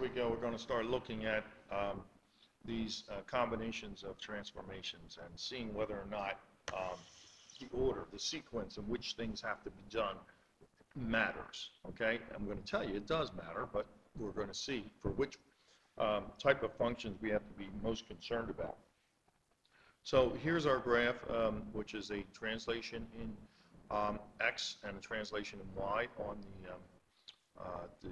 we go. We're going to start looking at these combinations of transformations and seeing whether or not the order, the sequence in which things have to be done matters. Okay, I'm going to tell you it does matter, but we're going to see for which type of functions we have to be most concerned about. So here's our graph, which is a translation in x and a translation in y on the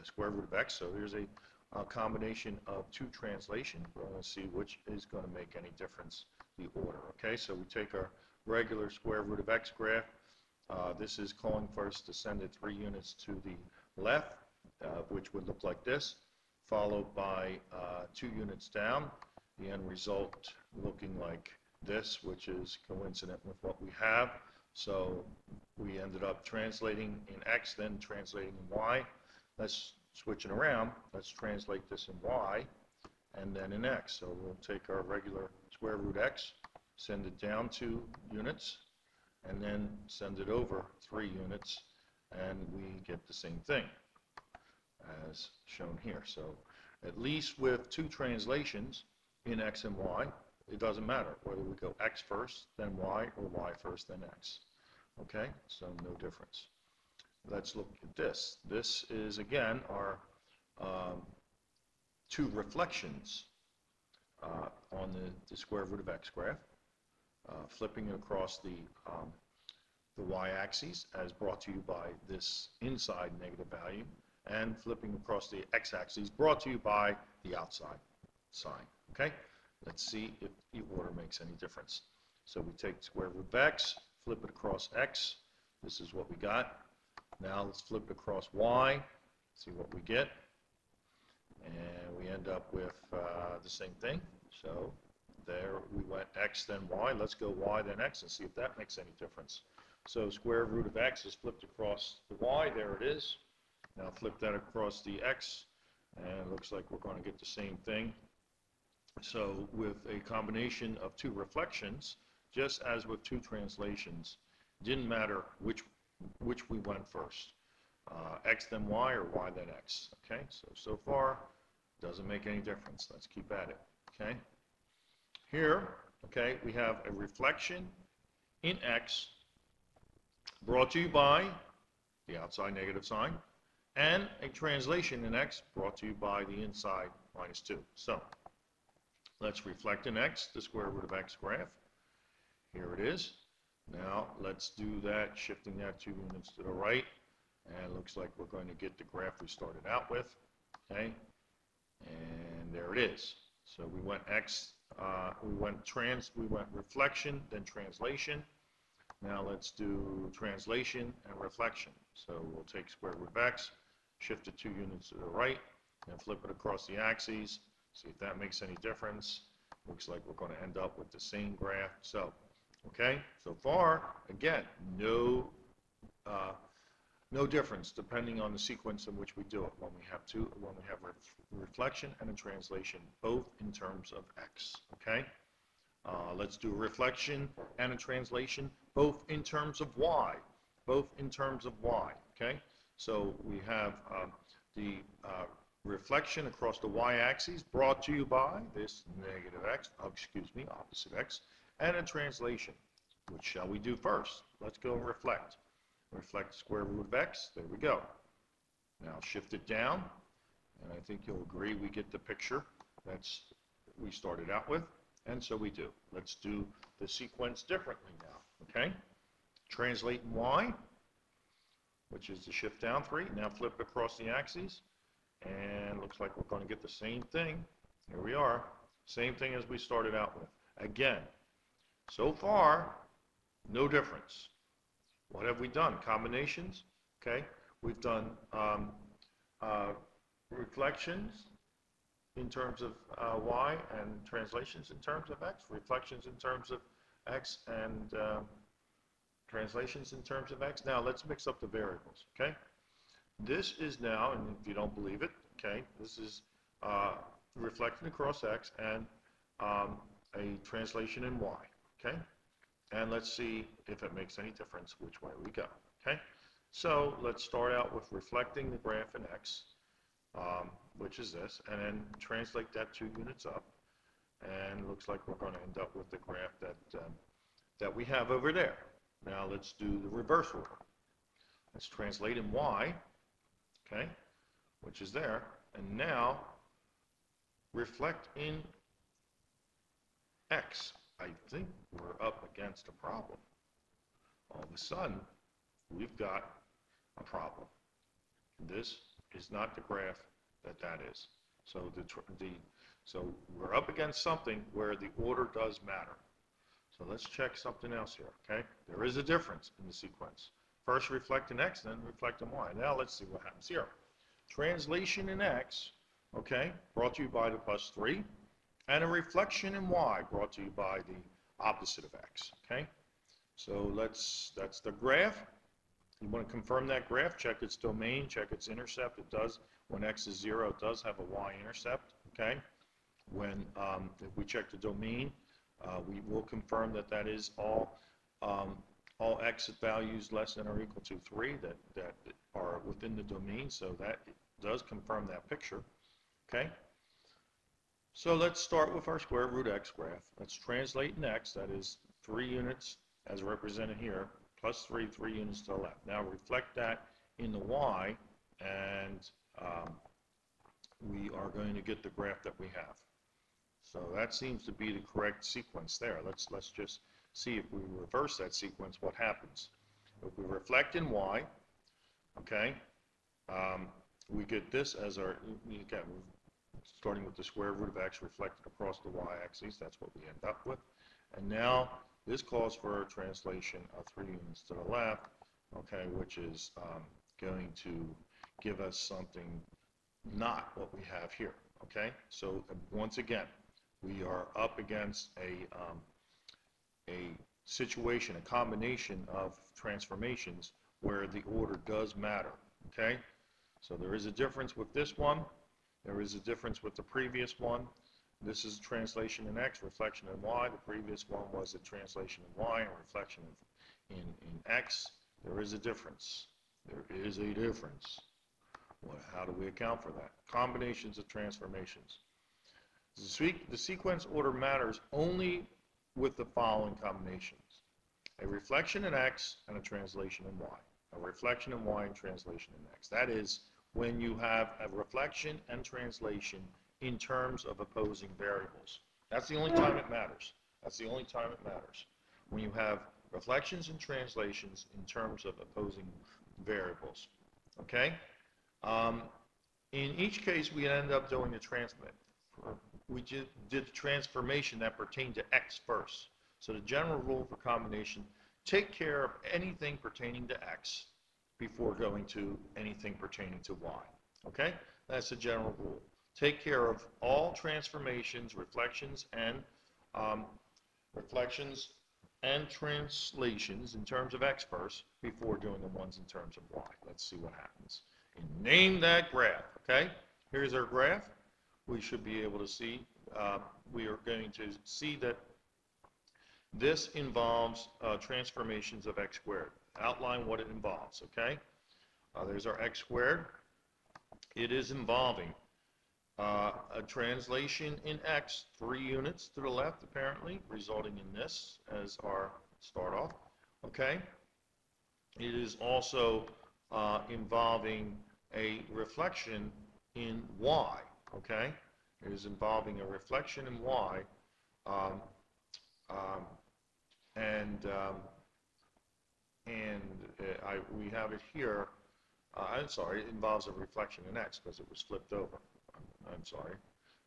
square root of x. So here's a combination of two translations. We're going to see which is going to make any difference, the order. Okay, so we take our regular square root of x graph. This is calling for us to send it 3 units to the left, which would look like this, followed by 2 units down. The end result looking like this, which is coincident with what we have. So we ended up translating in x, then translating in y. Let's switch it around. Let's translate this in y and then in x. So we'll take our regular square root x, send it down 2 units, and then send it over 3 units, and we get the same thing as shown here. So at least with 2 translations in x and y, it doesn't matter whether we go x first, then y, or y first, then x. Okay, so no difference. Let's look at this. This is, again, our 2 reflections on the square root of x graph. Flipping it across the y-axis as brought to you by this inside negative value, and flipping across the x-axis brought to you by the outside sign. Okay, let's see if the order makes any difference. So we take square root of x, flip it across x. This is what we got. Now let's flip it across y, see what we get, and we end up with the same thing. So there we went x then y. Let's go y then x and see if that makes any difference. So square root of x is flipped across the y. There it is. Now flip that across the x, and it looks like we're going to get the same thing. So with a combination of 2 reflections, just as with 2 translations, didn't matter which we went first, x then y or y then x. Okay, so far doesn't make any difference. Let's keep at it. Okay, here, okay, we have a reflection in x brought to you by the outside negative sign, and a translation in x brought to you by the inside -2. So let's reflect in x the square root of x graph. Here it is. Now let's do that, shifting that 2 units to the right, and it looks like we're going to get the graph we started out with. Okay, and there it is. So we went x, we went reflection, then translation. Now let's do translation and reflection. So we'll take square root of x, shift it 2 units to the right, and flip it across the axes. See if that makes any difference. Looks like we're going to end up with the same graph. So, okay, so far, again, no difference depending on the sequence in which we do it. When we have reflection and a translation, both in terms of x. Okay, let's do a reflection and a translation, both in terms of y. Both in terms of y. Okay, so we have the reflection across the y-axis brought to you by this negative x, opposite x, and a translation. Which shall we do first? Let's go reflect. Reflect square root of x. There we go. Now shift it down, and I think you'll agree we get the picture that's we started out with, and so we do. Let's do the sequence differently now. Okay? Translate in y, which is the shift down 3. Now flip it across the axes. And looks like we're going to get the same thing. Here we are. Same thing as we started out with. Again, so far, no difference. What have we done? Combinations. Okay. We've done reflections in terms of y and translations in terms of x. Reflections in terms of x and translations in terms of x. Now let's mix up the variables. Okay. This is now, and if you don't believe it, okay, this is reflecting across x and a translation in y, okay? And let's see if it makes any difference which way we go, okay? So let's start out with reflecting the graph in x. which is this, and then translate that 2 units up, and it looks like we're going to end up with the graph that we have over there. Now let's do the reverse order. Let's translate in y, okay, which is there, and now reflect in x. I think we're up against a problem. All of a sudden, we've got a problem. This is not the graph that is. So so we're up against something where the order does matter. So let's check something else here, okay? There is a difference in the sequence. First reflect in x, then reflect in y. Now let's see what happens here. Translation in x, okay, brought to you by the +3, and a reflection in y, brought to you by the opposite of x, okay? So that's the graph. You want to confirm that graph, check its domain, check its intercept. It does, when x is 0, it does have a y-intercept, okay? When, if we check the domain, we will confirm that is all x values less than or equal to 3 that are within the domain, so that does confirm that picture, okay? So let's start with our square root x graph. Let's translate in x, that is 3 units as represented here, +3, 3 units to the left. Now reflect that in the y, and we are going to get the graph that we have. So that seems to be the correct sequence there. Let's just see if we reverse that sequence, what happens. If we reflect in y, okay, we get this as our, again, starting with the square root of x reflected across the y-axis. That's what we end up with. And now this calls for a translation of 3 units to the left, okay, which is going to give us something not what we have here, okay? So once again, we are up against a situation, a combination of transformations where the order does matter, okay? So there is a difference with this one. There is a difference with the previous one. This is translation in x, reflection in y. The previous one was a translation in y and reflection in x. There is a difference. There is a difference. Well, how do we account for that? Combinations of transformations. The sequence order matters only with the following combinations: a reflection in x and a translation in y. A reflection in y and translation in x. That is when you have a reflection and translation in terms of opposing variables. That's the only time it matters. That's the only time it matters. When you have reflections and translations in terms of opposing variables. Okay? In each case, we end up doing the transmit. We did the transformation that pertained to x first. So the general rule for combination, take care of anything pertaining to x before going to anything pertaining to y. Okay? That's the general rule. Take care of all transformations, reflections and translations in terms of x first before doing the ones in terms of y. Let's see what happens. And name that graph, okay? Here's our graph. We should be able to see, we are going to see that this involves transformations of x squared. Outline what it involves, okay? There's our x squared. It is involving a translation in x, 3 units to the left apparently, resulting in this as our start off, okay? It is also involving a reflection in y, okay? It is involving a reflection in y, we have it here. I'm sorry, it involves a reflection in x because it was flipped over. I'm sorry.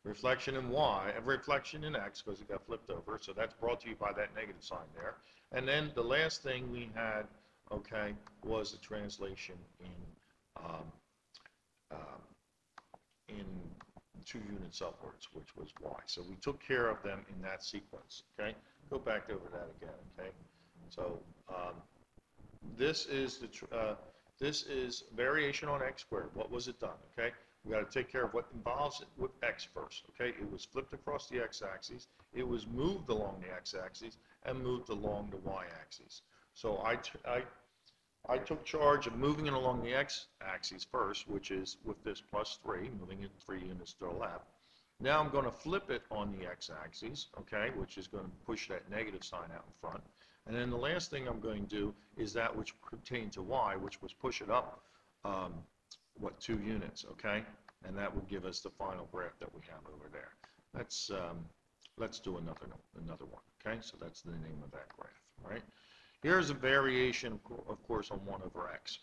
Reflection in y, a reflection in x because it got flipped over. So that's brought to you by that negative sign there. And then the last thing we had, okay, was the translation in 2 units upwards, which was y. So we took care of them in that sequence, okay? Go back over that again, okay? So this is variation on x squared. What was it done, okay? We got to take care of what involves it with x first, okay? It was flipped across the x-axis. It was moved along the x-axis and moved along the y-axis. So I took charge of moving it along the x-axis first, which is with this +3, moving it 3 units to the left. Now I'm going to flip it on the x-axis, okay, which is going to push that negative sign out in front. And then the last thing I'm going to do is that which pertained to y, which was push it up, 2 units, okay? And that would give us the final graph that we have over there. Let's do another one, okay? So that's the name of that graph, right? Here's a variation, of course, on 1 over x.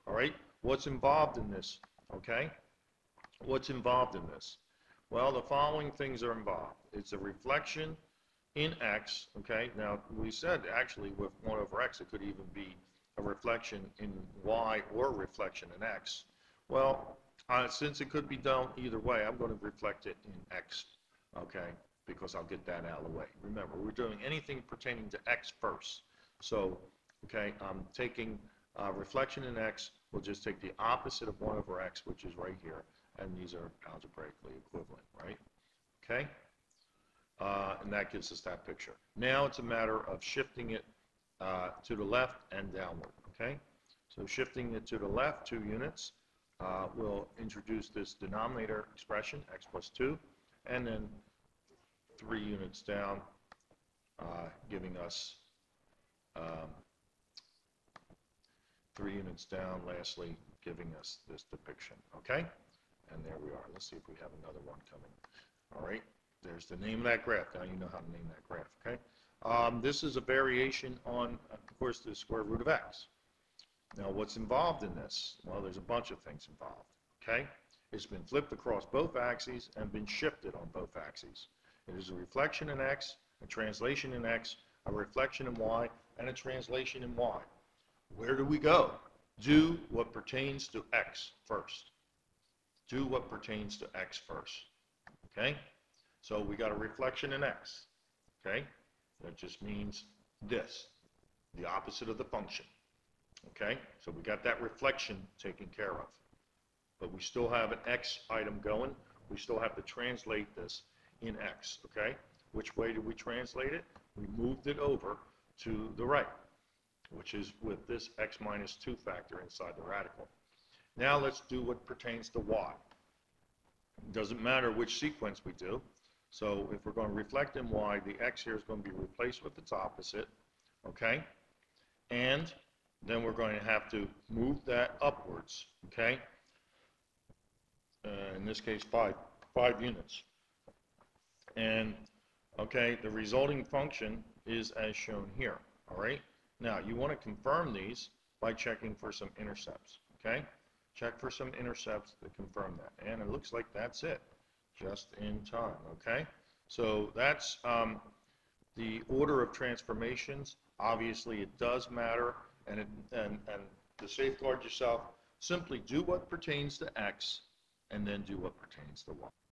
All right, what's involved in this, okay? What's involved in this? Well, the following things are involved. It's a reflection in x, okay? Now, we said actually with 1 over x, it could even be a reflection in y or a reflection in x. Well, since it could be done either way, I'm going to reflect it in x, okay? Because I'll get that out of the way. Remember, we're doing anything pertaining to x first. So, okay, I'm taking reflection in x. We'll just take the opposite of 1 over x, which is right here, and these are algebraically equivalent, right? Okay? And that gives us that picture. Now it's a matter of shifting it to the left and downward, okay? So shifting it to the left 2 units, we'll introduce this denominator expression, x plus 2, and then 3 units down, giving us 3 units down, lastly, giving us this depiction, okay? And there we are. Let's see if we have another one coming. All right, there's the name of that graph. Now you know how to name that graph, okay? This is a variation on, of course, the square root of x. Now, what's involved in this? Well, there's a bunch of things involved, okay? It's been flipped across both axes and been shifted on both axes. It is a reflection in x, a translation in x, a reflection in y, and a translation in y. Where do we go? Do what pertains to x first. Do what pertains to x first, okay? So we got a reflection in x, okay? That just means this, the opposite of the function, okay? So we got that reflection taken care of. But we still have an x item going. We still have to translate this in x, okay? Which way do we translate it? We moved it over to the right, which is with this x minus 2 factor inside the radical. Now let's do what pertains to y. It doesn't matter which sequence we do. So if we're going to reflect in y, the x here is going to be replaced with its opposite, okay? And then we're going to have to move that upwards, okay? In this case, 5 units. And, okay, the resulting function is as shown here, all right? Now, you want to confirm these by checking for some intercepts, okay? Check for some intercepts to confirm that. And it looks like that's it, just in time, okay? So that's the order of transformations. Obviously, it does matter, and to safeguard yourself, simply do what pertains to x, and then do what pertains to y.